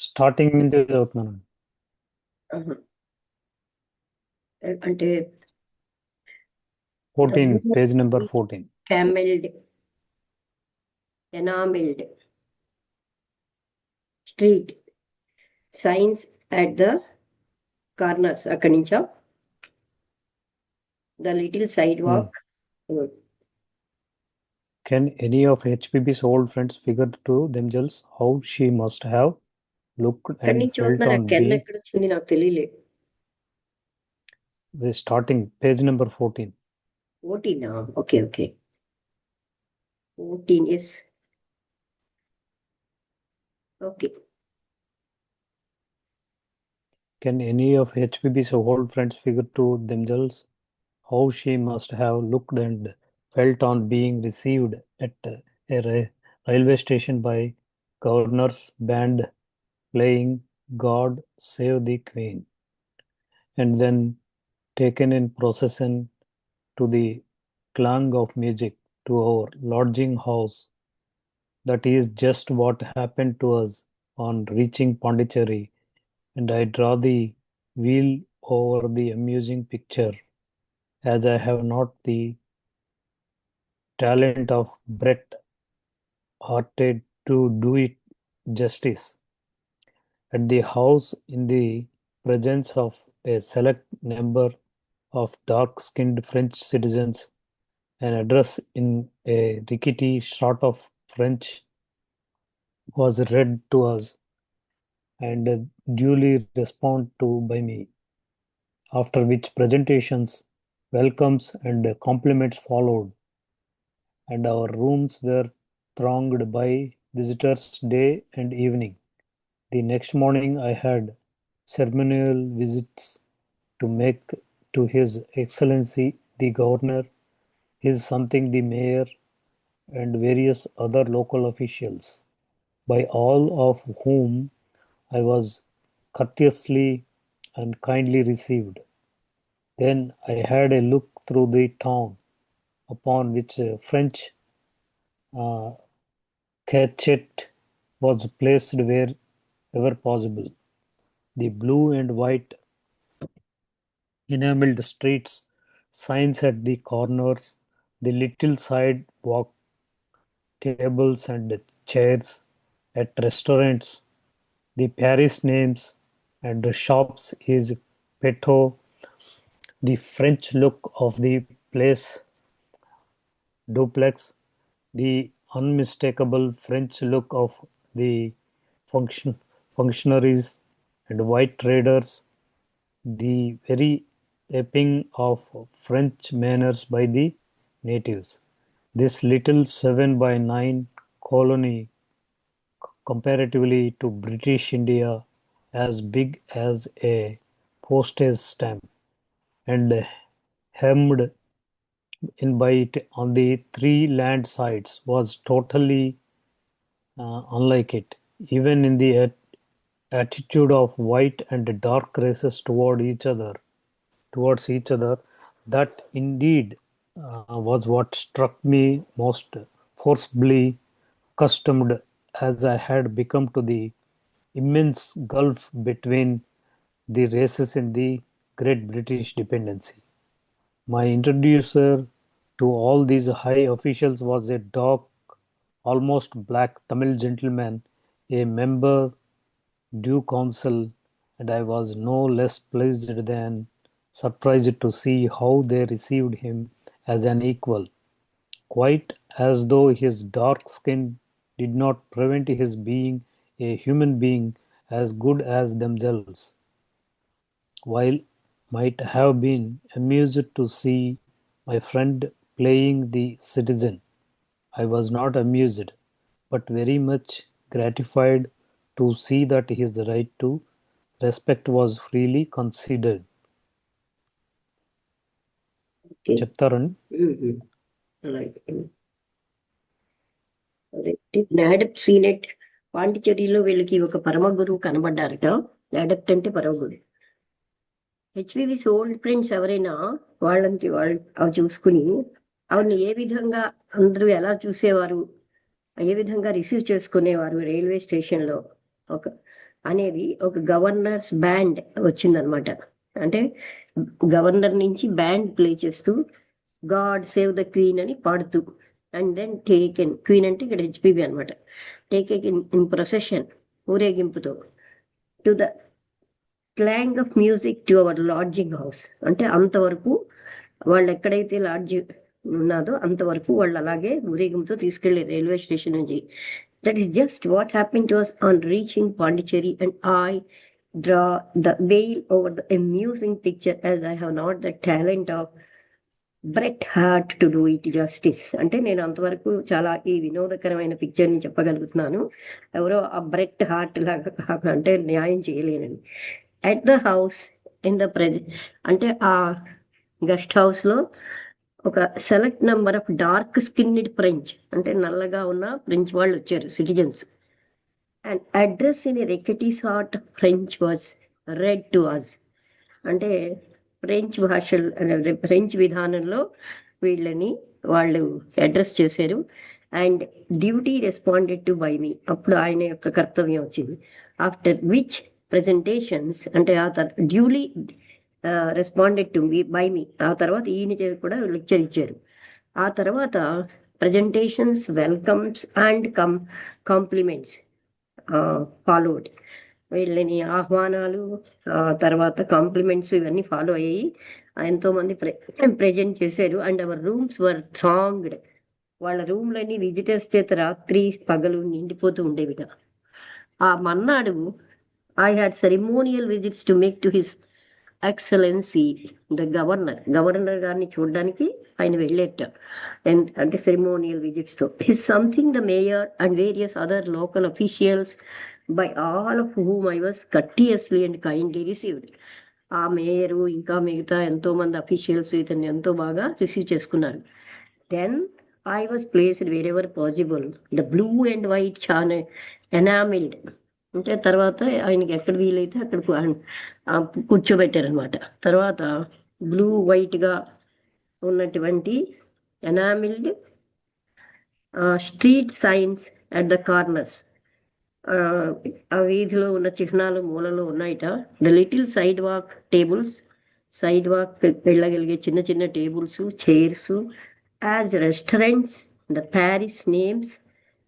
Starting నుంచి చదువుతున్నాను. ఆహా. అంటే 14, పేజ్ నెంబర్ 14. క్యామెల్డ్ enamelled street signs at the corners అక్కడి నుంచా the little sidewalk. Can any of HPB's old friends figure to themselves how she must have looked ఎక్కడి and నుంచి felt చదువుతున్నారు? on కెన్ being ఎక్కడ వచ్చింది నాకు తెలియలేదు. the starting page number 14? 14. Okay okay 14 years. Okay. Can any of HPB's old friends figure to themselves how she must have looked and felt on being received at a railway station by governor's band playing God Save the Queen, and then taken in procession to the clang of music to our lodging house? That is just what happened to us on reaching Pondicherry, and I draw the wheel over the amusing picture, as I have not the talent of Bret Harte to do it justice. At the house, in the presence of a select number of dark-skinned French citizens, an address in a rickety sort of French was read to us and duly responded to by me, after which presentations, welcomes, and compliments followed, and our rooms were thronged by visitors day and evening. The next morning I had ceremonial visits to make to His Excellency the Governor, His something the Mayor, and various other local officials, by all of whom I was courteously and kindly received. Then I had a look through the town, upon which a French uh, cachet was placed wherever possible. The blue and white enameled streets, signs at the corners, the little sidewalk tables and chairs at restaurants, the Paris names and the shops is Peto, the French look of the place duplex, the unmistakable French look of the functionaries and white traders, the very aping of French manners by the natives. This little 7 by 9 colony, comparatively to British India, as big as a postage stamp, and hemmed in by it on the three land sides, was totally unlike it, even in the attitude of white and dark races towards each other. That indeed was what struck me most forcibly, accustomed as I had become to the immense gulf between the races in the great British dependency. My introducer to all these high officials was a dark, almost black Tamil gentleman, a member due council, and I was no less pleased than surprised to see how they received him as an equal, quite as though his dark skin did not prevent his being a human being as good as themselves. While might have been amused to see my friend playing the citizen, I was not amused, but very much gratified to see that his right to respect was freely considered. Okay. చెప్తారండి. NADEP CNET పాండిచేరిలో వీళ్ళకి ఒక పరమ గురువు కనబడ్డారట. నాడప్ట్ అంటే పరమ గురువు. హెచ్వివిస్ old friends ఎవరైనా వాళ్ళని వాళ్ళు అవి చూసుకుని ఆవిడని ఏ విధంగా అందరూ ఎలా చూసేవారు, ఏ విధంగా రిసీవ్ చేసుకునేవారు రైల్వే స్టేషన్ లో ఒక అనేది ఒక గవర్నర్స్ బ్యాండ్ వచ్చిందనమాట. అంటే గవర్నర్ నుంచి బ్యాండ్ ప్లే చేస్తూ గాడ్ సేవ్ ద క్వీన్ అని పాడుతూ, అండ్ దెన్ టేకెన్, క్వీన్ అంటే ఇక్కడ హెచ్పివి అనమాట, టేకెన్ ఇన్ ప్రొసెషన్, ఊరేగింపుతో, to the clang of music to our lodging house. అంటే అంతవరకు వాళ్ళు ఎక్కడైతే లాడ్జ్ ఉన్నదో అంతవరకు వాళ్ళు అలాగే ఊరేగింపుతో తీసుకెళ్లి రైల్వే స్టేషన్ నుంచి. That is just what happen to us on reaching Pondicherry, and I draw the veil over the amusing picture as I have not the talent of Bret heart to do it justice. అంటే నేను అంతవరకు చాలా ఈ వినోదకరమైన పిక్చర్ని చెప్పగలుగుతున్నాను, ఎవరో ఆ Bret heart లాగా అంటే న్యాయం చేయలేనని. At the house in the అంటే ఆ గెస్ట్ హౌస్లో ఒక select number of dark skinned French, అంటే నల్లగా ఉన్న ఫ్రెంచ్ వాళ్ళు వచ్చారు, citizens. And address in a rickety sort French was read to us. అంటే ఫ్రెంచ్ ఫ్రెంచ్ విధానంలో వీళ్ళని వాళ్ళు అడ్రస్ చేశారు. And duly responded to by me, అప్పుడు ఆయన యొక్క కర్తవ్యం వచ్చింది. ఆఫ్టర్ విచ్ ప్రెజెంటేషన్స్, అంటే ఆ duly responded to me by me, ఆ తర్వాత ఈయన కూడా లెక్చర్ ఇచ్చారు. ఆ తర్వాత presentations, welcomes and compliments followed. వీళ్ళని ఆహ్వానాలు, తర్వాత కాంప్లిమెంట్స్ ఇవన్నీ ఫాలో అయ్యి ఎంతోమంది ప్రెజెంట్ చేశారు. అండ్ అవర్ రూమ్స్ వర్ థ్రాంగ్డ్. వాళ్ళ రూమ్లన్నీ విజిటర్స్ చేత రాత్రి పగలు నిండిపోతూ ఉండేవిగా. ఆ మన్నాడు I had ceremonial visits to make to his excellency the governor గారిని చూడడానికి ఆయన వెళ్ళేట, అంటే సెరిమోనియల్ విజిట్స్తో. His something the mayor and various other local officials by all of whom I was courteously and kindly received. ఆ mayor ఇంకా మిగతా ఎంతో మంది అఫీషియల్స్ ఇతన్ని ఎంతో బాగా రిసీవ్ చేసుకున్నారు. Then I was placed wherever possible the blue and white enamelled. అంటే తర్వాత ఆయనకి ఎక్కడ వీలైతే అక్కడ కూర్చోబెట్టారనమాట. తర్వాత బ్లూ వైట్గా ఉన్నటువంటి enamelled street signs at the corners, ఆ వీధిలో ఉన్న చిహ్నాలు మూలలో ఉన్నాయట. The little sidewalk tables, sidewalk వెళ్ళగలిగే చిన్న చిన్న tables, chairs as restaurants, the Paris names,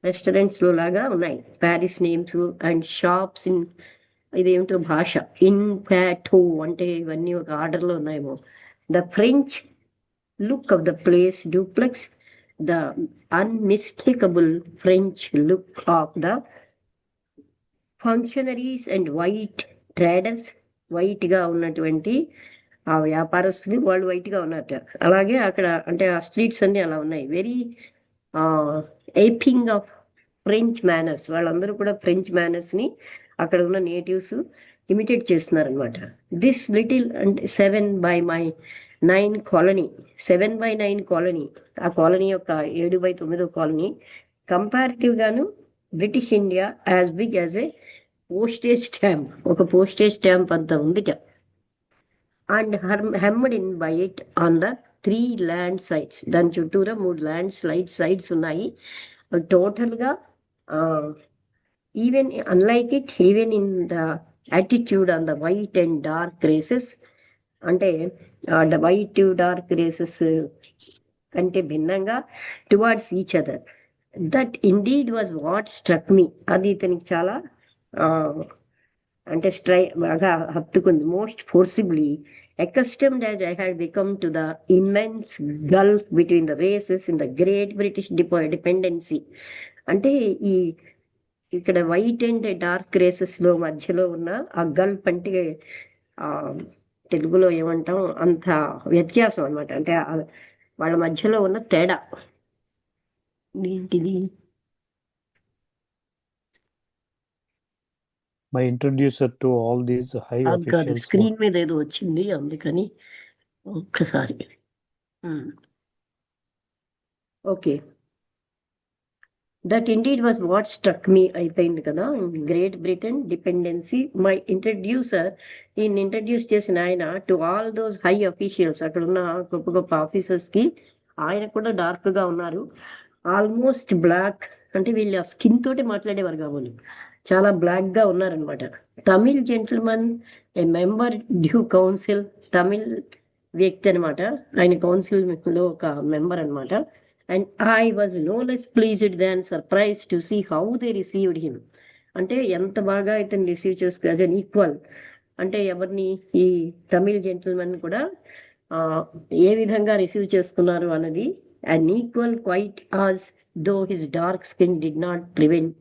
రెస్టారెంట్స్లో లాగా ఉన్నాయి Paris names. And shops in, ఇదేమిటో భాష, ఇన్ ప్యాటో అంటే ఇవన్నీ ఒక ఆర్డర్లో ఉన్నాయేమో. The French look of the place duplex, the unmistakable French look of the functionaries and white traders. వైట్గా ఉన్నటువంటి ఆ వ్యాపారస్తులు వాళ్ళు వైట్గా ఉన్నట్టు. అలాగే అక్కడ అంటే ఆ స్ట్రీట్స్ అన్నీ అలా ఉన్నాయి. Very aping of French manners, వాళ్ళందరూ కూడా ఫ్రెంచ్ మేనర్స్ని అక్కడ ఉన్న నేటివ్స్ ఇమిటేట్ చేస్తున్నారనమాట. దిస్ లిటిల్ అంటే 7/9 కాలనీ, 7/9 కాలనీ, ఆ కాలనీ యొక్క 7/9 కాలనీ కంపారిటివ్గాను British India as big as a postage stamp, ఒక పోస్టేజ్ స్టాంప్ అంత ఉందిట. And hemmed in by it on the 3 land sides, దాని చుట్టూరా 3 ల్యాండ్ సైడ్స్ ఉన్నాయి. టోటల్గా even unlike it, even in the attitude on the white and dark races, అంటే white dark races కంటే భిన్నంగా towards each other. That indeed was what struck me, అది ఇతనికి చాలా అంటే బాగా హత్తుకుంది. Most forcibly accustomed as I had become to the immense gulf between the races in the great British dependency. అంటే ఈ ఇక్కడ వైట్ అండ్ డార్క్ రేసెస్లో మధ్యలో ఉన్న ఆ గల్ఫ్ అంటే తెలుగులో ఏమంటాం, అంత వ్యత్యాసం అనమాట. అంటే వాళ్ళ మధ్యలో ఉన్న తేడా ఏంటిది. My introducer to all these high officials. Screen మీద ఏదో వచ్చింది అందుకని ఒక్కసారి. Okay, that indeed was what struck మీ అయిపోయింది కదా. Great Britain dependency. My introducer, ఈయన ఇంట్రడ్యూస్ చేసిన ఆయన, to all those high officials, అక్కడ ఉన్న గొప్ప గొప్ప ఆఫీసర్స్కి. ఆయన కూడా డార్క్గా ఉన్నారు, ఆల్మోస్ట్ బ్లాక్, అంటే వీళ్ళు ఆ స్కిన్ తోటి మాట్లాడేవారు కావాలి. చాలా బ్లాక్ గా ఉన్నారనమాట. Tamil gentleman, a member due council, Tamil వ్యక్తి అనమాట. ఆయన కౌన్సిల్ లో ఒక మెంబర్ అనమాట. And I was no less pleased than surprised to see how they received him. అంటే ఎంత బాగా ఇతను రిసీవ్ చేసుకు యాజ్ అన్ ఈక్వల్, అంటే ఎవరిని, ఈ తమిళ్ జెంటిల్మెన్ కూడా ఆ, ఏ విధంగా రిసీవ్ చేసుకున్నారు అన్నది. Unequal quite as though his dark skin did not prevent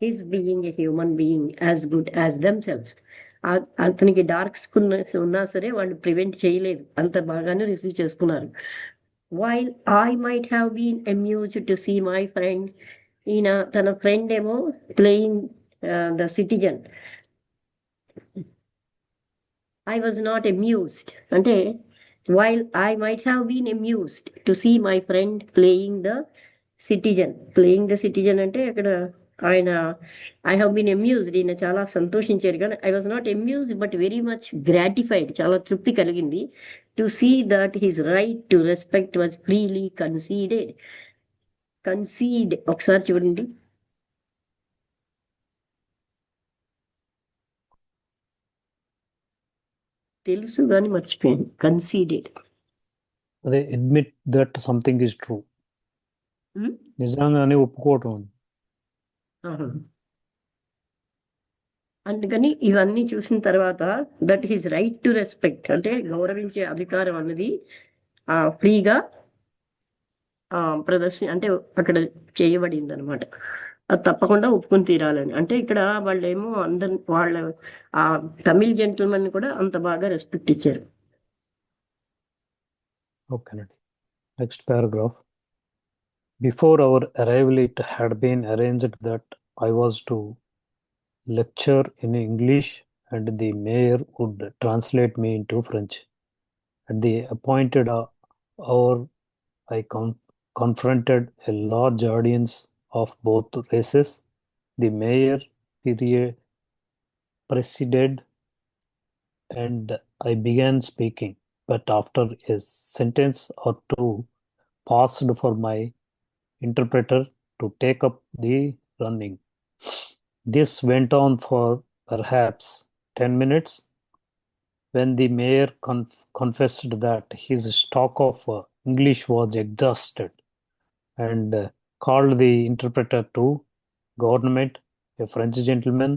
his being a human being as good as themselves. అతనికి డార్క్ స్కిన్ ఉన్నా సరే వాళ్ళు ప్రివెంట్ చేయలేదు, అంత బాగానే రిసీవ్ చేసుకున్నారు. While I might have been amused to see my friend, ఈయన తన ఫ్రెండ్ ఏమో playing the citizen, I was not amused. అంటే while I might have been amused to see my friend playing the citizen. Playing the citizen అంటే అక్కడ ఆయన I have been amused, ఈయన చాలా సంతోషించారు. కానీ I was not amused but very much gratified, చాలా తృప్తి కలిగింది. To see that his right to respect was freely conceded. Concede ఒకసారి చూడండి. తెలుసు కానీ మర్చిపోయాను. కన్సీడెడ్. అదే admit that something is true, నిజంగానే ఒప్పుకోవటం. అందుకని ఇవన్నీ చూసిన తర్వాత that his right to respect, అంటే గౌరవించే అధికారం అన్నది ఫ్రీగా అంటే అక్కడ చేయబడింది అనమాట. అది తప్పకుండా ఒప్పుకొని తీరాలని. అంటే ఇక్కడ వాళ్ళేమో అందరి వాళ్ళ ఆ తమిళ్ జెంటిల్మెన్ కూడా అంత బాగా రెస్పెక్ట్ ఇచ్చారు. ఓకేనండి. Next paragraph. Before our arrival, it had been arranged that I was to lecture in English and the mayor would translate me into French. At the appointed hour, I confronted a large audience of both races. The mayor presided and I began speaking, but after a sentence or two paused for my interpreter to take up the running. This went on for perhaps 10 minutes when the mayor confessed that his stock of English was exhausted and called the interpreter to government, a French gentleman,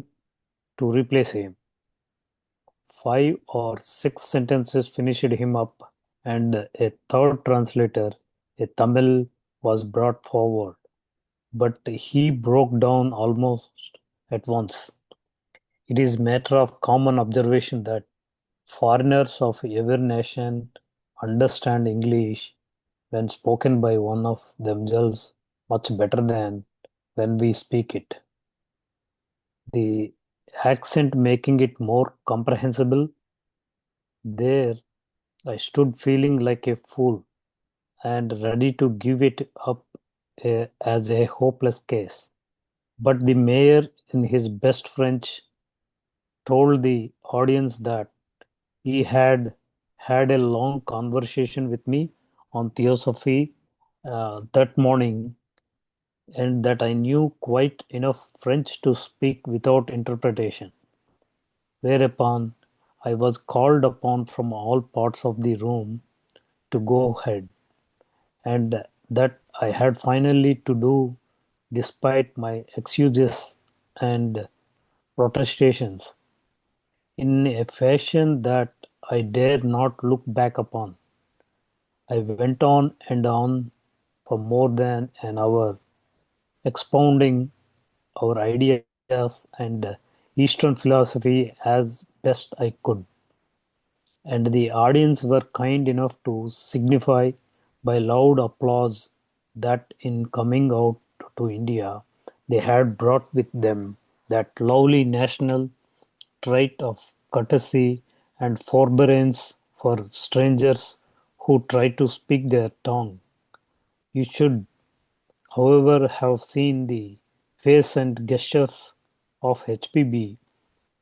to replace him. 5 or 6 sentences finished him up, and a third translator, a Tamil, was brought forward. But he broke down almost at once. It is matter of common observation that foreigners of every nation understand English when spoken by one of themselves much better than when we speak it. The accent making it more comprehensible. There I stood feeling like a fool and ready to give it up as a hopeless case. But the mayor, in his best French, told the audience that he had had a long conversation with me on theosophy that morning, and that I knew quite enough French to speak without interpretation. Whereupon I was called upon from all parts of the room to go ahead, and that I had finally to do despite my excuses and protestations, in a fashion that I dare not look back upon. I went on and on for more than an hour, expounding our ideas and Eastern philosophy as best I could. And the audience were kind enough to signify by loud applause that in coming out to India, they had brought with them that lovely national trait of courtesy and forbearance for strangers who try to speak their tongue. You should, however, have seen the face and gestures of HPB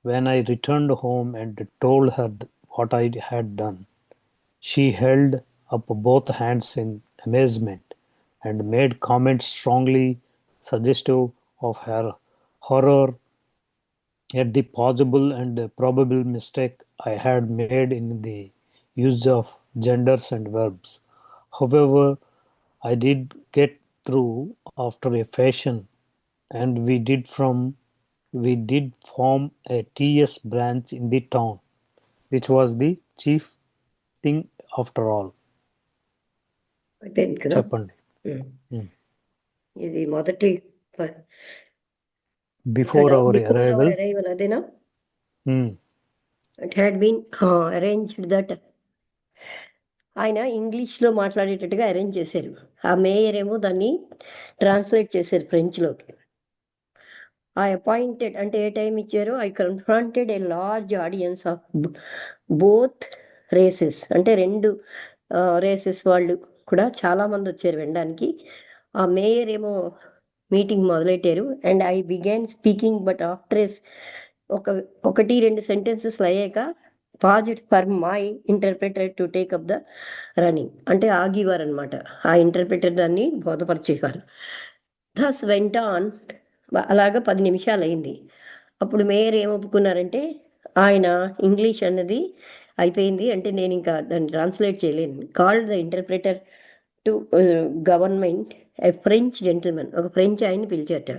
when I returned home and told her what I had done. She held up both hands in amazement and made comments strongly suggestive of her horror at the possible and probable mistake I had made in the use of genders and verbs. However, I did get through after a fashion, and we did form a TS branch in the town, which was the chief thing after all. అయిపోయింది కదా. చెప్పండి. ఇది మొదటి Before our arrival, arrival అదేనా? hmm, it had been arranged that ఆయన ఇంగ్లీష్లో మాట్లాడేటట్టుగా arrange చేశారు. ఆ మేయర్ ఏమో దాన్ని ట్రాన్స్లేట్ చేశారు ఫ్రెంచ్లోకి. ఐ అపాయింటెడ్ అంటే ఏ టైం ఇచ్చారో, I confronted a large audience of both races, అంటే రెండు రేసెస్ వాళ్ళు కూడా చాలా మంది వచ్చారు వినడానికి. ఆ మేయర్ ఏమో మీటింగ్ మొదలెట్టారు. And I began speaking but after ఒకటి రెండు సెంటెన్సెస్ అయ్యాక paused for my interpreter to take up the running, అంటే ఆగివారు అనమాట. ఆ ఇంటర్ప్రిటర్ దాన్ని బోధపరిచేవారు. థస్ వెంట ఆన్, అలాగా 10 నిమిషాలు అయింది. అప్పుడు మేయర్ ఏం ఒప్పుకున్నారంటే, ఆయన ఇంగ్లీష్ అన్నది అయిపోయింది, అంటే నేను ఇంకా దాన్ని ట్రాన్స్లేట్ చేయలేను. Called the interpreter to government a French gentlemen, ఒక ఫ్రెంచ్ ఆయన్ని పిలిచారట,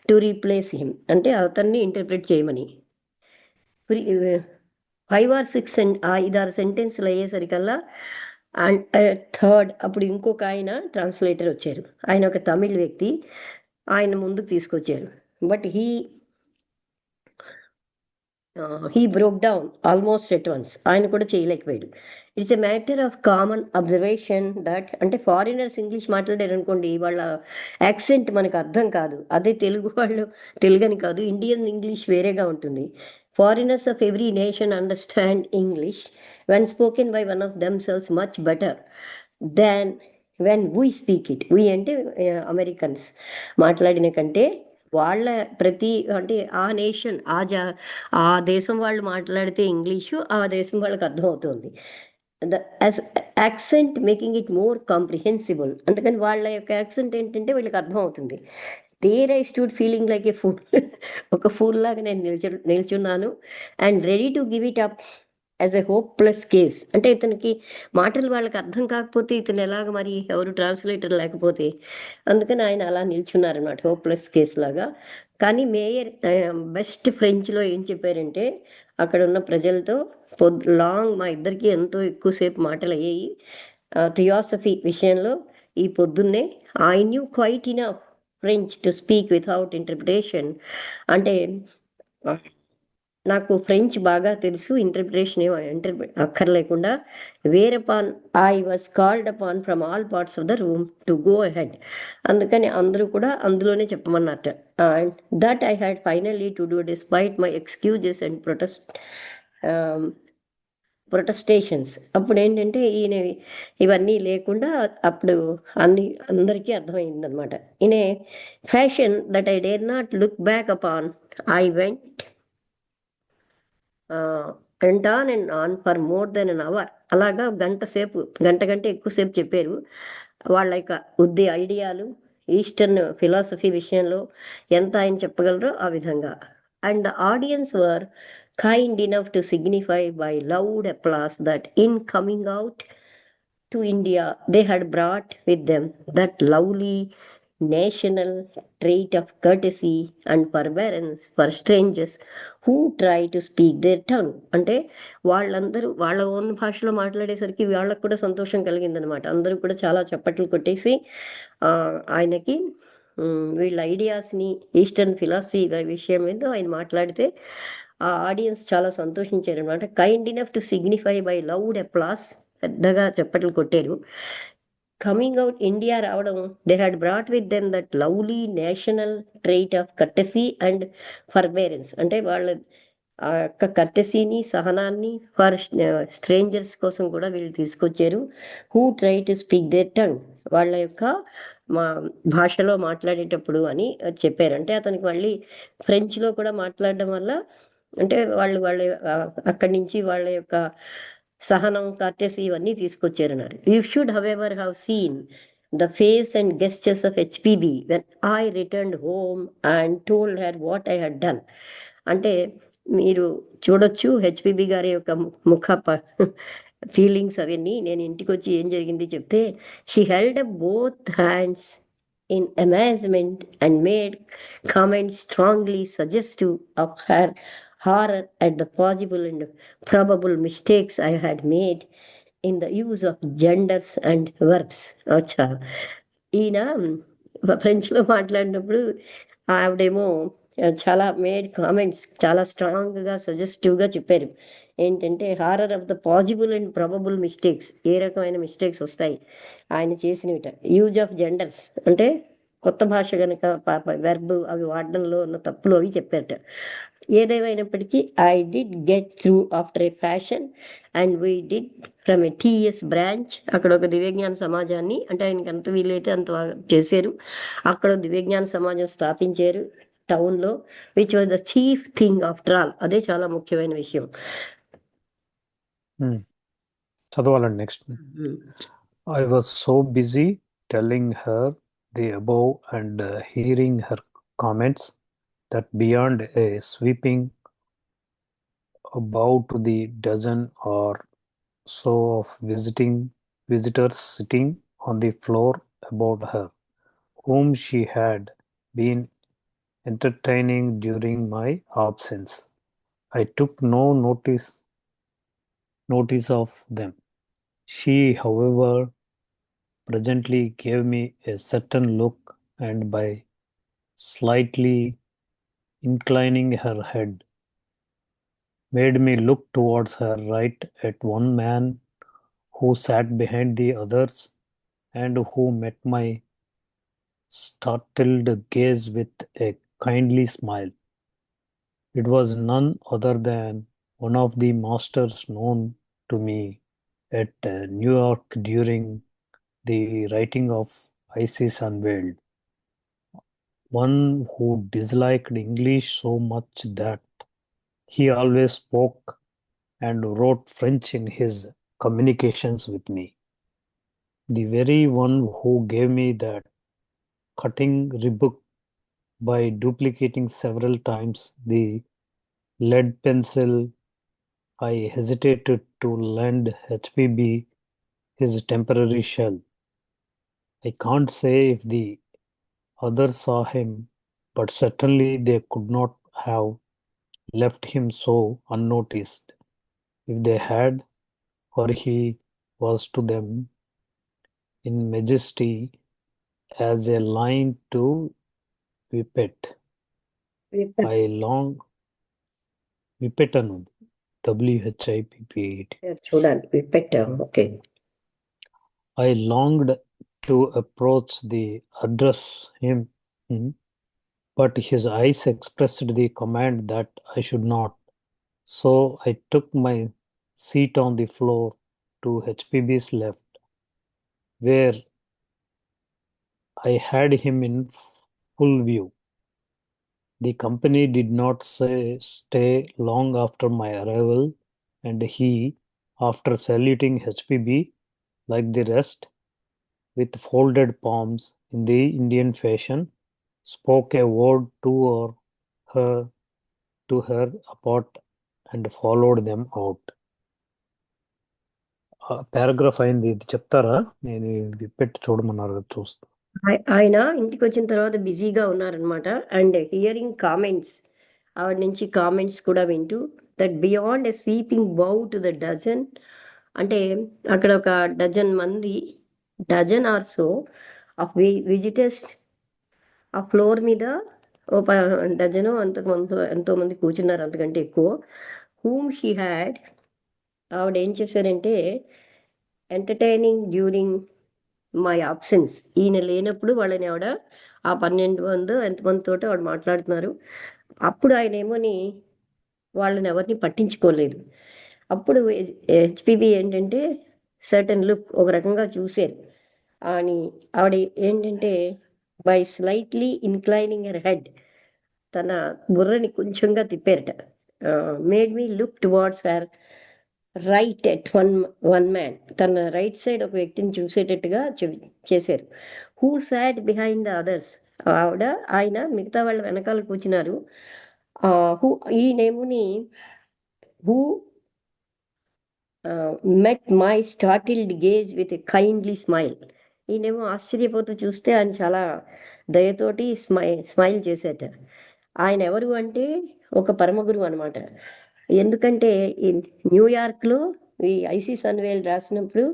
టు రీప్లేస్ హిమ్, అంటే అతన్ని ఇంటర్ప్రిట్ చేయమని. 5 or 6 5-6 సెంటెన్స్లు అయ్యేసరికల్లా అండ్ థర్డ్ అప్పుడు ఇంకొక ఆయన ట్రాన్స్లేటర్ వచ్చారు. ఆయన ఒక తమిళ్ వ్యక్తి, ఆయన ముందుకు తీసుకొచ్చారు. But he broke down almost at once, ఆయన కూడా చేయలేకపోయాడు. It's a matter of common observation that, అంటే ఫారినర్స్ ఇంగ్లీష్ మాట్లాడారు అనుకోండి, వాళ్ళ యాక్సెంట్ మనకు అర్థం కాదు. అదే తెలుగు వాళ్ళు తెలుగు అని కాదు, ఇండియన్ ఇంగ్లీష్ వేరేగా ఉంటుంది. Foreigners of every nation understand English when spoken by one of themselves much better than when we speak it. we అంటే అమెరికన్స్ మాట్లాడిన కంటే వాళ్ళ ప్రతి అంటే ఆ నేషన్ ఆ దేశం వాళ్ళు మాట్లాడితే ఇంగ్లీషు ఆ దేశం వాళ్ళకి అర్థమవుతుంది. The accent making it more comprehensible. అందుకని వాళ్ళ యొక్క యాక్సెంట్ ఏంటంటే వీళ్ళకి అర్థం అవుతుంది. There I stood feeling like a fool, ఒక ఫూల్ లాగా నేను నిల్చున్నాను. And ready to give it up as a hopeless case, అంటే ఇతనికి మాటలు వాళ్ళకి అర్థం కాకపోతే ఇతను ఎలాగ, మరి ఎవరు ట్రాన్స్లేటర్ లేకపోతే, అందుకని ఆయన అలా నిల్చున్నారన్నమాట, హోప్లెస్ కేస్ లాగా. కానీ మేయర్ బెస్ట్ ఫ్రెంచ్లో ఏం చెప్పారంటే, అక్కడ ఉన్న ప్రజలతో లాంగ్, మా ఇద్దరికి ఎంతో ఎక్కువసేపు మాటలు అయ్యాయి థియాసఫీ విషయంలో ఈ పొద్దున్నే. I knew quite enough French to speak without interpretation, అంటే నాకు ఫ్రెంచ్ బాగా తెలుసు, ఇంటర్ప్రిటేషన్ అక్కర్లేకుండా. Whereupon I was called upon from all parts of the room to go ahead, అందుకని అందరూ కూడా అందులోనే చెప్పమన్నట్ట. And that I had finally to do despite my excuses and protestations. అప్పుడు ఏంటంటే ఈయన ఇవన్నీ లేకుండా అప్పుడు అందరికీ అర్థమైందనమాట. In a fashion that I dare not look back upon, I went on and on for more than an hour. అలాగా గంట ఎక్కువసేపు చెప్పారు. వాళ్ళ యొక్క ఐడియాలు ఈస్టర్న్ ఫిలాసఫీ విషయంలో ఎంత ఆయన చెప్పగలరో ఆ విధంగా. And the audience were kind enough to signify by loud applause that in coming out to India they had brought with them that lovely national trait of courtesy and forbearance for strangers who try to speak their tongue. అంటే వాళ్ళందరూ వాళ్ళ own భాషలో మాట్లాడేసరికి వాళ్ళకు కూడా సంతోషం కలిగిందనమాట. అందరూ కూడా చాలా చప్పట్లు కొట్టేసి ఆయనకి వీళ్ళ ఐడియాస్ని, ఈస్టర్న్ ఫిలాసఫీ విషయం మీద ఆయన మాట్లాడితే ఆ ఆడియన్స్ చాలా సంతోషించారు అనమాట. Kind enough to signify by loud applause, పెద్దగా చప్పట్లు కొట్టారు. కమింగ్ అవుట్ ఇండియా రావడం, they had brought with them that lovely national trait of courtesy and forbearance, అంటే వాళ్ళ ఆ యొక్క కర్టసీని, సహనాన్ని ఫర్ స్ట్రేంజర్స్ కోసం కూడా వీళ్ళు తీసుకొచ్చారు. Who try to speak their tongue, వాళ్ళ యొక్క భాషలో మాట్లాడేటప్పుడు అని చెప్పారు. అంటే అతనికి మళ్ళీ ఫ్రెంచ్లో కూడా మాట్లాడడం వల్ల, అంటే వాళ్ళ అక్కడి నుంచి వాళ్ళ యొక్క సహనం, కర్టెసీ ఇవన్నీ తీసుకొచ్చారన్నారు. You should however have seen the face and gestures of HPB when I returned home and told her what I had done. అంటే మీరు చూడొచ్చు హెచ్పిబి గారి యొక్క ముఖ ఫీలింగ్స్ అవన్నీ. నేను ఇంటికి వచ్చి ఏం జరిగింది చెప్తే, she held up both hands in amazement and made comments strongly suggestive of her horror at the possible and probable mistakes I had made in the use of genders and verbs. అచ్చా, ఈయన ఫ్రెంచ్లో మాట్లాడినప్పుడు ఆవిడేమో చాలా made comments చాలా స్ట్రాంగ్గా సజెస్టివ్గా చెప్పారు. ఏంటంటే horror of the possible and probable mistakes, ఏ రకమైన మిస్టేక్స్ వస్తాయి ఆయన చేసినవిట. యూజ్ ఆఫ్ జెండర్స్ అంటే కొత్త భాష కనుక వెర్బ్ అవి వాడడంలో ఉన్న తప్పులు అవి చెప్పారట. ఏదేమైనప్పటికీ I did get through after A fashion and we did from A TS branch. అక్కడ ఒక దివ్యజ్ఞాన సమాజాన్ని, అంటే ఆయనకి అంత వీలైతే అంత చేశారు, అక్కడ దివ్యజ్ఞాన సమాజం స్థాపించారు టౌన్లో, which was the chief thing after all. అదే చాలా ముఖ్యమైన విషయం. చదవాలండి next. I was so busy telling her the above and hearing her comments that beyond a sweeping bow to the dozen or so of visitors sitting on the floor about her, whom she had been entertaining during my absence, I took no notice of them. She, however, presently gave me a certain look, and by slightly inclining her head, made me look towards her right at one man who sat behind the others and who met my startled gaze with a kindly smile. It was none other than one of the masters known to me at New York during the writing of Isis Unveiled, one who disliked English so much that he always spoke and wrote French in his communications with me. The very one who gave me that cutting rebuke by duplicating several times the lead pencil I hesitated to lend HPB his temporary shell. I can't say if the others saw him, but certainly they could not have left him so unnoticed. If they had, for he was to them in majesty as a line to Whippet. I long Whippet అన్నది WHIPPET. చూడాలి, విప్పెట్టాం. Okay. I longed to approach the address him, but his eyes expressed the command that I should not. So I took my seat on the floor to HPB's left, where I had him in full view. The company did not stay long after my arrival, and he, after saluting HPB like the rest, with folded palms in the Indian fashion, spoke a word to her apart and followed them out. Paragraph అయింది, ఇది చెప్తారా? నేను ఇది పెట్టి చూడమన్నారు, చూస్తా. ఆయన ఇంటికి వచ్చిన తర్వాత బిజీగా ఉన్నారనమాట. అండ్ హియరింగ్ కామెంట్స్, ఆవిడ నుంచి కామెంట్స్ కూడా వింటూ, that beyond a sweeping bow to the dozen, అంటే అక్కడ ఒక డజన్ మంది, dozen or so of visitors ఆ ఫ్లోర్ మీద ఒక డజను ఎంతోమంది కూర్చున్నారు, అంతకంటే ఎక్కువ. హూమ్ షీ హ్యాడ్, ఆవిడ ఏం చేశారంటే ఎంటర్టైనింగ్ డ్యూరింగ్ మై అబ్సెన్స్, ఈయన లేనప్పుడు వాళ్ళని ఆవిడ ఆ 12 మందో ఎంతమందితో ఆవిడ మాట్లాడుతున్నారు. అప్పుడు ఆయన ఏమోని వాళ్ళని ఎవరిని పట్టించుకోలేదు. అప్పుడు హెచ్పిబి ఏంటంటే సర్టన్ లుక్, ఒక రకంగా చూశారు అని. ఆవిడ ఏంటంటే by slightly inclining her head, తన బుర్రని కొంచెంగా తిప్పారట. Made me look towards her right at one man, తన రైట్ సైడ్ ఒక వ్యక్తిని చూసేటట్టుగా చేశారు. Who sat behind the others, ఆయన మిగతా వాళ్ళ వెనకాల కూర్చున్నారు. హూ ఈయనేమోని who met my startled gaze with a kindly smile. ఈయనేమో ఆశ్చర్యపోతూ చూస్తే ఆయన చాలా దయతోటి స్మైల్ చేసేట. ఆయన ఎవరు అంటే ఒక పరమగురువు అనమాట. ఎందుకంటే ఈ న్యూయార్క్లో ఈ ఐసిస్ అన్వేల్ రాసినప్పుడు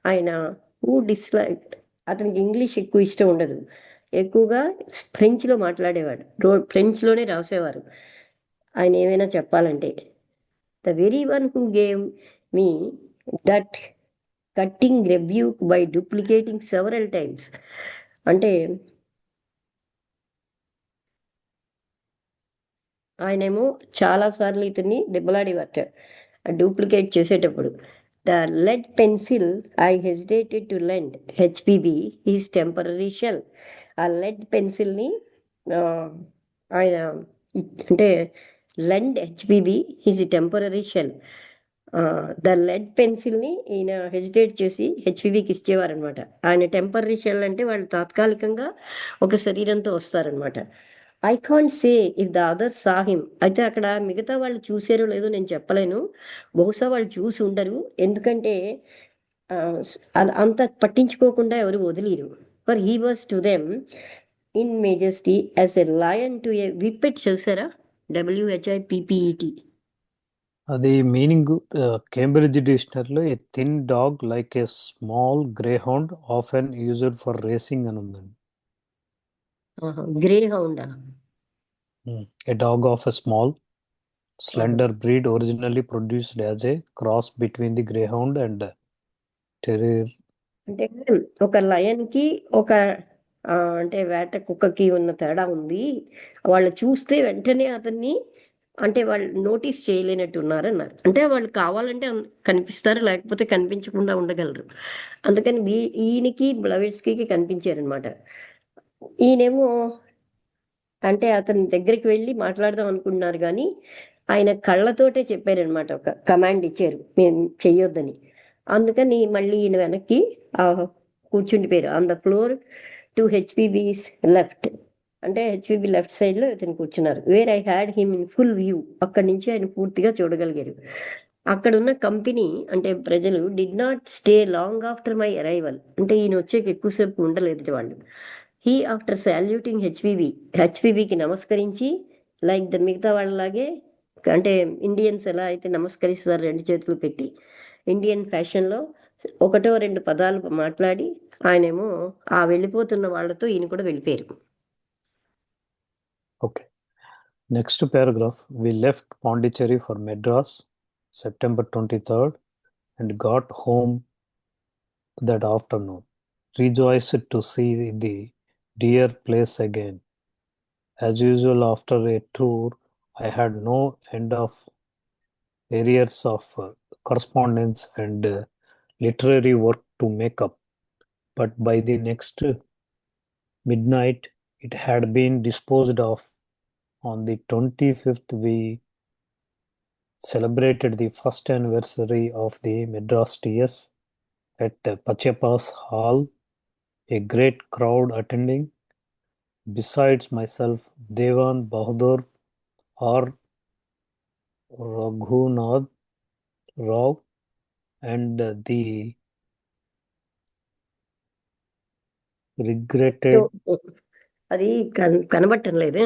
ఆయన హూ డిస్లైక్, అతనికి ఇంగ్లీష్ ఎక్కువ ఇష్టం ఉండదు, ఎక్కువగా ఫ్రెంచ్లో మాట్లాడేవాడు, ఫ్రెంచ్లోనే రాసేవారు ఆయన ఏమైనా చెప్పాలంటే. The very one who gave me that cutting rebuke by duplicating several times. అంటే ఆయనేమో చాలాసార్లు ఇతన్ని దెబ్బలాడేవారట డూప్లికేట్ చేసేటప్పుడు. The lead pencil I hesitated to lend HPB is temporary shell. ఆ లెడ్ పెన్సిల్ని ఆయన అంటే lend HPB is temporary shell. The lead పెన్సిల్ని ఈయన హెజిటేట్ చేసి హెచ్పిబికి ఇచ్చేవారనమాట. ఆయన టెంపరరీ షెల్ అంటే వాళ్ళు తాత్కాలికంగా ఒక శరీరంతో వస్తారనమాట. I can't say if the other saw him. అయితే అక్కడ మిగతా వాళ్ళు చూసారో లేదో నేను చెప్పలేను, బహుశా వాళ్ళు చూసి ఉండరు, ఎందుకంటే అంత పట్టించుకోకుండా ఎవరు వదిలేరు. For he was to them in majesty as a lion to a whippet. చూసారా? WHIPPET. అది మీనింగ్ కేంబ్రిడ్జ్ డిక్షనరీలో a thin dog like a small greyhound often used for racing అని ఉందండి. గ్రే హౌండా? A dog of a small, slender breed originally produced as a cross between the greyhound and terrier. అంటే ఒక lion కి ఒక అంటే వేట కుక్కకి ఉన్న తేడా ఉంది. వాళ్ళు చూస్తే వెంటనే అతన్ని అంటే వాళ్ళు నోటీస్ చేయలేనట్టు ఉన్నారన్నారు. అంటే వాళ్ళు కావాలంటే కనిపిస్తారు, లేకపోతే కనిపించకుండా ఉండగలరు. అందుకని ఈయనకి బ్లవెట్స్కీకి కనిపించారనమాట. ఈయనేమో అంటే అతని దగ్గరికి వెళ్ళి మాట్లాడదాం అనుకుంటున్నారు, కానీ ఆయన కళ్ళతోటే చెప్పారనమాట, ఒక కమాండ్ ఇచ్చారు మేము చెయ్యొద్దని. అందుకని మళ్ళీ ఈయన వెనక్కి కూర్చుండిపోయారు on the floor to HPB's left. అంటే హెచ్పిబి లెఫ్ట్ సైడ్లో ఇతను కూర్చున్నారు. Where I had him in full view. అక్కడి నుంచి ఆయన పూర్తిగా చూడగలిగారు. అక్కడున్న కంపెనీ అంటే ప్రజలు did not stay long after my arrival. అంటే ఈయన వచ్చేకి ఎక్కువసేపు ఉండలేదు వాళ్ళు. హీ ఆఫ్టర్ సాల్యూటింగ్ హెచ్పిబికి నమస్కరించి, లైక్ ద మిగతా వాళ్ళలాగే, అంటే ఇండియన్స్ ఎలా అయితే నమస్కరిస్తారు రెండు చేతులు పెట్టి, ఇండియన్ ఫ్యాషన్లో ఒకటో రెండు పదాలు మాట్లాడి ఆయనేమో ఆ వెళ్ళిపోతున్న వాళ్ళతో ఈయన కూడా వెళ్ళిపోయారు. Okay. Next paragraph. We left Pondicherry for Madras September 23rd and got home that afternoon, rejoiced to see the dear place again. As usual, after a tour, I had no end of arrears of correspondence and literary work to make up. But by the next midnight, it had been disposed of. On the 25th, we celebrated the first anniversary of the Madras TS at Pachapas Hall, a great crowd attending. Besides myself, Devan Bahadur, R. Raghunath Rao, and the regretted అది కనబట్టం లేదు.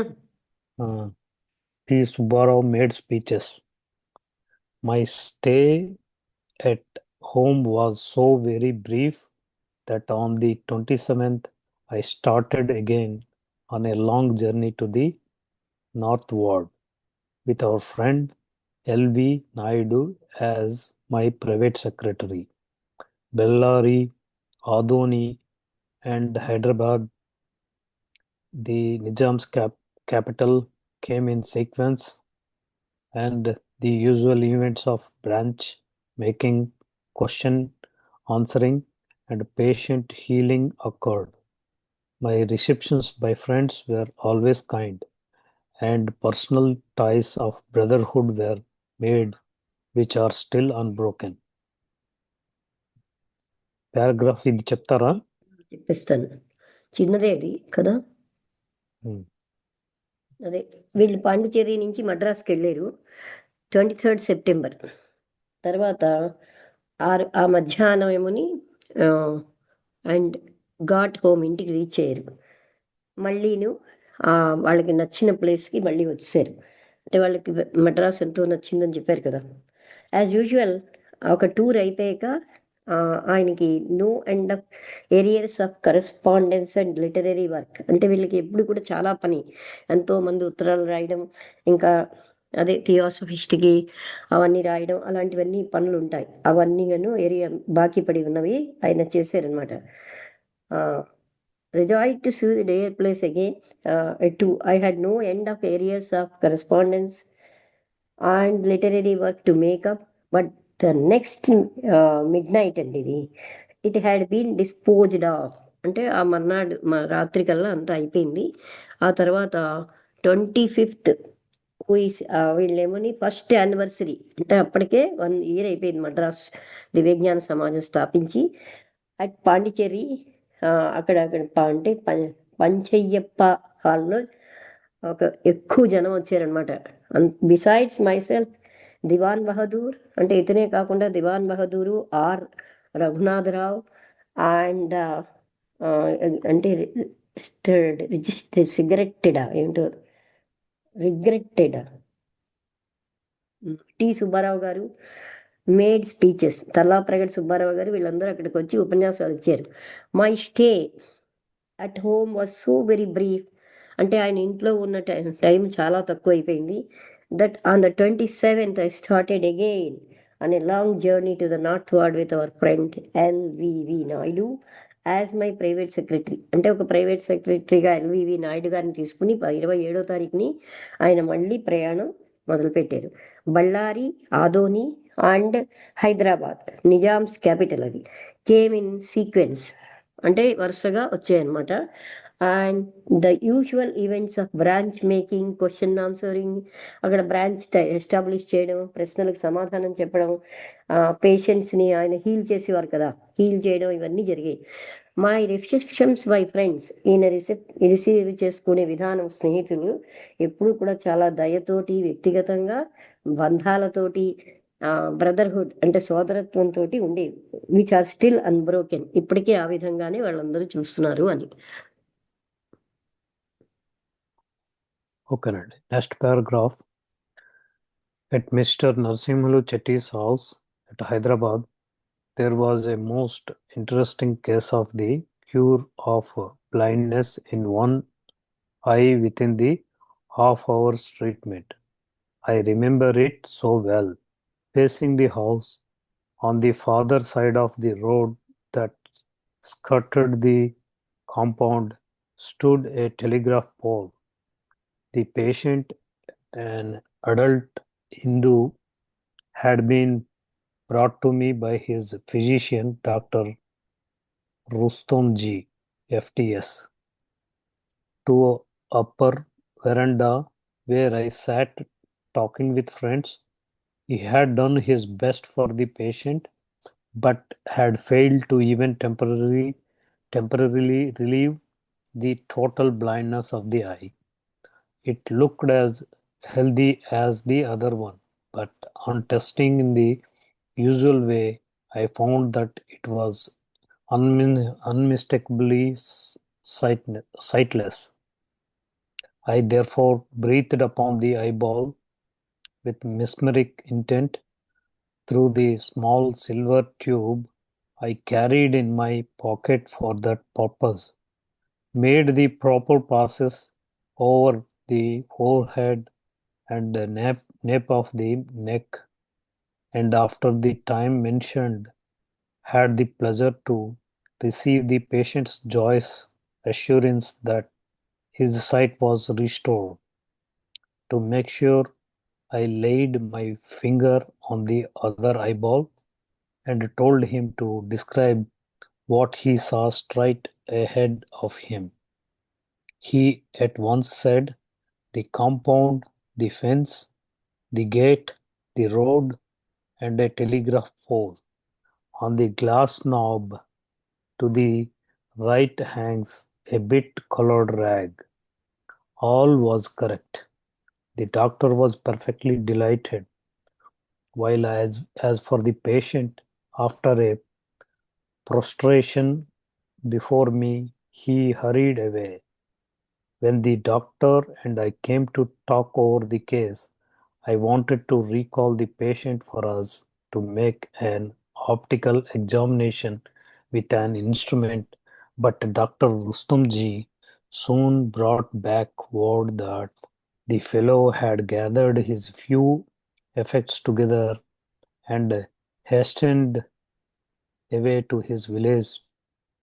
P. Subbarao made speeches. My stay at home was so very brief that on the 27th I started again on a long journey to the northward with our friend L.V. Naidu as my private secretary. Bellary, Adoni, and Hyderabad, the Nizam's capital, came in sequence, and the usual events of branch making, question answering, and patient healing occurred. My receptions by friends were always kind, and personal ties of brotherhood were made, which are still unbroken. Paragraph ఇది చెప్తారా? చెప్పిస్తాను. చిన్నదే అది కదా. అదే వీళ్ళు పాండిచేరి నుంచి మద్రాస్కి వెళ్ళారు 23rd September. తర్వాత ఆ మధ్యాహ్నం ఏమోని అండ్ ఘాట్ హోమ్ ఇంటికి రీచ్ అయ్యారు. మళ్ళీను వాళ్ళకి నచ్చిన ప్లేస్కి మళ్ళీ వచ్చేసారు. అంటే వాళ్ళకి మద్రాస్ ఎంతో నచ్చిందని చెప్పారు కదా. యాజ్ యూజువల్ ఒక టూర్ అయిపోయాక ఆయనకి no end of arrears of correspondence and literary work. అంటే వీళ్ళకి ఎప్పుడు కూడా చాలా పని, ఎంతోమంది ఉత్తరాలు రాయడం, ఇంకా అదే థియోసఫిస్ట్కి అవన్నీ రాయడం, అలాంటివన్నీ పనులు ఉంటాయి. అవన్నీ ఏరియా బాకీ పడి ఉన్నవి ఆయన చేశారనమాట. rejoiced to see the dear place again. Too, I had no end of areas of correspondence and literary work to make up, but the next midnight అండి ఇది, it had been disposed of. అంటే ఆ మర్నాడు రాత్రి కల్లా అంతా అయిపోయింది. ఆ తర్వాత 25th వీళ్ళేమోని ఫస్ట్ యానివర్సరీ, అంటే అప్పటికే 1 year అయిపోయింది మద్రాస్ దివ్యజ్ఞాన సమాజం స్థాపించి. అట్ పాండిచేరి అక్కడ అంటే పంచయ్యప్ప హాల్లో ఒక ఎక్కువ జనం వచ్చారనమాట. బిసైడ్స్ మై సెల్ఫ్, దివాన్ బహదూర్, అంటే ఇతనే కాకుండా దివాన్ బహదూరు, ఆర్ రఘునాథరావు అండ్ అంటే సిగరెట్టెడా ఏంటో రిగ్రెట్టెడ్ టి సుబ్బారావు గారు మేడ్ స్పీచెస్. తల్లాప్రగడ సుబ్బారావు గారు వీళ్ళందరూ అక్కడికి వచ్చి ఉపన్యాసాలు ఇచ్చారు. My stay at home was so very brief. అంటే ఆయన ఇంట్లో ఉన్న టైం చాలా తక్కువ అయిపోయింది. That on the 27th I started again on a long journey to the northward with our friend LVV Naidu as my private secretary. అంటే ఒక private సెక్రటరీగా ఎల్వివి నాయుడు గారిని తీసుకుని 27వ తారీఖుని ఆయన మళ్ళీ ప్రయాణం మొదలుపెట్టారు. Bellary, Adoni and Hyderabad, Nizam's capital. అది కేమ్ ఇన్ సీక్వెన్స్, అంటే వరుసగా వచ్చాయన్నమాట. And the usual events of branch making, question answering, అక్కడ బ్రాంచ్ ఎస్టాబ్లిష్ చేయడం, ప్రశ్నలకు సమాధానం చెప్పడం, పేషెంట్స్ని ఆయన హీల్ చేసేవారు కదా, హీల్ చేయడం, ఇవన్నీ జరిగాయి. మై రిసెప్షన్స్ బై ఫ్రెండ్స్, ఈయన రిసీవ్ చేసుకునే విధానం స్నేహితులు ఎప్పుడు కూడా చాలా దయతోటి, వ్యక్తిగతంగా బంధాలతోటి, బ్రదర్హుడ్ అంటే సోదరత్వంతో ఉండేవి, విచ్ ఆర్ స్టిల్ అన్బ్రోకెన్. ఇప్పటికీ ఆ విధంగానే వాళ్ళందరూ చూస్తున్నారు అని. ఓకేనండి. Next paragraph. At Mr. Narasimhalu Chetty's house at Hyderabad, there was a most interesting case of the cure of blindness in one eye within the half hour's treatment. I remember it so well. Facing the house, on the farther side of the road that skirted the compound, stood a telegraph pole. The patient, an adult Hindu, had been brought to me by his physician, Dr. Rustomji, FTS, to upper veranda where I sat talking with friends. He had done his best for the patient, but had failed to even temporarily relieve the total blindness of the eye. It looked as healthy as the other one, but on testing in the usual way, I found that it was unmistakably sightless. I therefore breathed upon the eyeball with mesmeric intent through the small silver tube I carried in my pocket for that purpose, made the proper passes over the forehead and the nape of the neck, and after the time mentioned, had the pleasure to receive the patient's joyous assurance that his sight was restored. To make sure, I laid my finger on the other eyeball and told him to describe what he saw straight ahead of him. He at once said, the compound, the fence, the gate, the road, and a telegraph pole. On the glass knob to the right hangs a bit colored rag. All was correct. The doctor was perfectly delighted, while as for the patient, after a prostration before me, he hurried away. When the doctor and I came to talk over the case, I wanted to recall the patient for us to make an optical examination with an instrument, but Dr. Rustumji soon brought back word that the fellow had gathered his few effects together and hastened away to his village